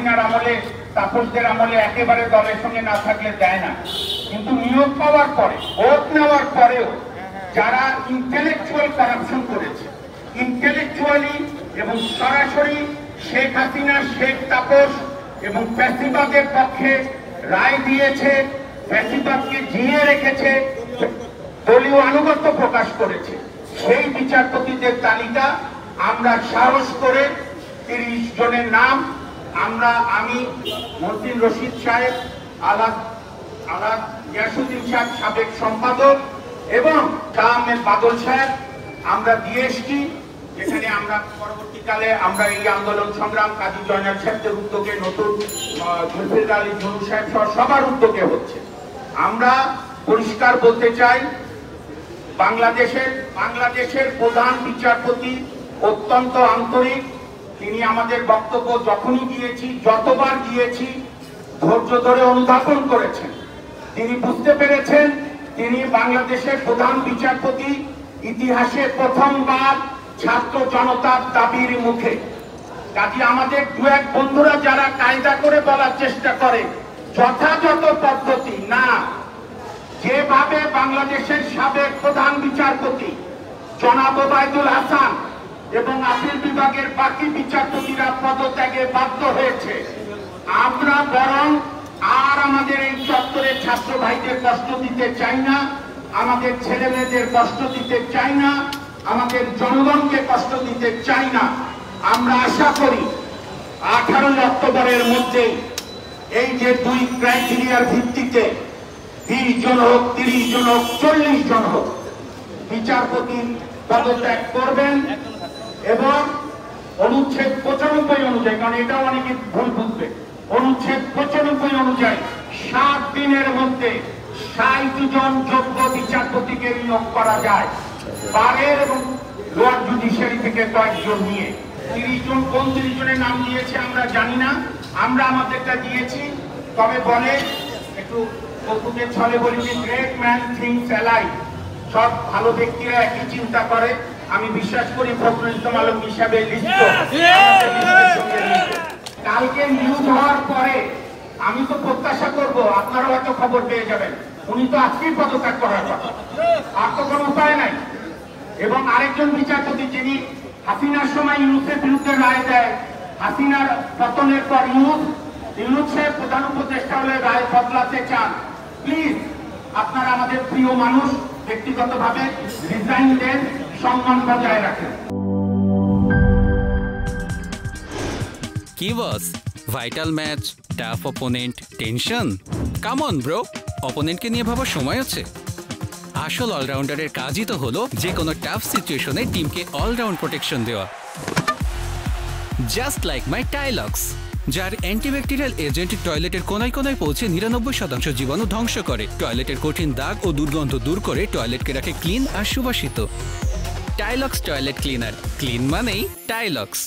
হাসিনার আমলে তাপসদের আমলে একেবারে দলের সঙ্গে না থাকলে দেয় না, কিন্তু নিয়োগ পাওয়ার পরে ভোট নেওয়ার পরেও যারা ইন্টেলেকচুয়াল কারাপশন করেছে, ইন্টেলেকচুয়ালি এবং সরাসরি শেখ হাসিনা, শেখ তাপস এবং ফ্যাসিবাদের পক্ষে রায় দিয়েছে, ফ্যাসিবাদকে জিয়ে রেখেছে, দলীয় আনুগত্য প্রকাশ করেছে, সেই বিচারপতিদের তালিকা আমরা সাহস করে 30 জনের নাম আমি মহসিন রশিদ সাহেব, আলাদ গিয়াসউদ্দিন সাহেব সাবেক সম্পাদক এবং শাহ আহমেদ বাদল সাহেব আমরা দিয়ে এসছি, যেখানে আমরা পরবর্তীকালে আমরা এই আন্দোলন সংগ্রাম কাজী জয়নাল সাহেবদের উদ্যোগে, নতুন জুলফিকার আলী জুনু সাহেব সহ সবার উদ্যোগে হচ্ছে। আমরা পরিষ্কার বলতে চাই, বাংলাদেশের প্রধান বিচারপতি অত্যন্ত আন্তরিক। তিনি আমাদের বক্তব্য যখনই দিয়েছি, যতবার দিয়েছি, ধৈর্য ধরে অনুধাবন করেছেন। তিনি বুঝতে পেরেছেন তিনি বাংলাদেশের প্রধান বিচারপতি, ইতিহাসে প্রথমবার ছাত্র জনতার দাবির মুখে। কাজে আমাদের দু এক বন্ধুরা যারা কায়দা করে বলার চেষ্টা করে যথাযথ পদ্ধতি না, যেভাবে বাংলাদেশের সাবেক প্রধান বিচারপতি জনাব ওবায়দুল হাসান এবং আপিল বিভাগের বাকি বিচারপতিরা পদত্যাগে বাধ্য হয়েছে, আমরা বরং আর আমাদের এই চত্বরে ছাত্র ভাইদের কষ্ট দিতে চাই না, আমাদের ছেলে মেয়েদের কষ্ট দিতে চাই না, আমাদের জনগণকে কষ্ট দিতে চাই না। আমরা আশা করি 18 অক্টোবরের মধ্যে এই যে 2 ক্রাইটেরিয়ার ভিত্তিতে 20 জন হোক, 30 জন হোক, 40 জন হোক বিচারপতি পদত্যাগ করবেন এবং অনুচ্ছেদ 95 অনুযায়ী, কারণ এটাও অনেকে ভুল বুঝবে, অনুচ্ছেদ 95 অনুযায়ী 7 দিনের মধ্যে 60 জন যোগ্য বিচারপতিকে নিয়োগ করা যায়, বারের এবং লোয়ার জুডিশিয়ারি থেকে কয়েকজন নিয়ে। 30 জন, কোন 30 জনের নাম দিয়েছে আমরা জানি না, আমরা আমাদেরটা দিয়েছি। তবে বলে একটু কৌতুকের ছলে বলি, গ্রেট ম্যান থিংস অ্যালাইক, সব ভালো ব্যক্তিরা একই চিন্তা করে। আমি বিশ্বাস করি ফখরুল ইসলাম আলম হিসাবে লিখিত কালকে নিউজ হওয়ার পরে আমি তো প্রত্যাশা করব আপনারা হয়তো খবর পেয়ে যাবেন, উনি তো আজকেই পদত্যাগ করার কথা, আর তো কোনো উপায় নাই। এবং আরেকজন বিচারপতি যিনি হাসিনার সময় ইউনূসের বিরুদ্ধে রায় দেয়, হাসিনার পতনের পর ইউনূস সাহেব প্রধান উপদেষ্টা হলে রায় বদলাতে চান, প্লিজ আপনারা আমাদের প্রিয় মানুষ, ব্যক্তিগতভাবে রিজাইন দেন, সম্মান বজায় রাখেন। কি boss, vital match, tough opponent, tension? Come on bro, অপোনেন্টকে নিয়ে ভাবার সময় আছে। আসল অলরাউন্ডারের কাজই তো হলো যে কোনো টাফ সিচুয়েশনে টিমকে অলরাউন্ড প্রোটেকশন দেওয়া। জাস্ট লাইক মাই টাইলক্স, যার অ্যান্টিব্যাকটেরিয়াল এজেন্ট টয়লেটের কোনায় কোনায় পৌঁছে 99% জীবাণু ধ্বংস করে, টয়লেটের কঠিন দাগ ও দুর্গন্ধ দূর করে টয়লেটকে রাখে ক্লিন আর সুবাসিত। টাইলক্স টয়লেট ক্লিনার, ক্লিন মানেই টাইলক্স।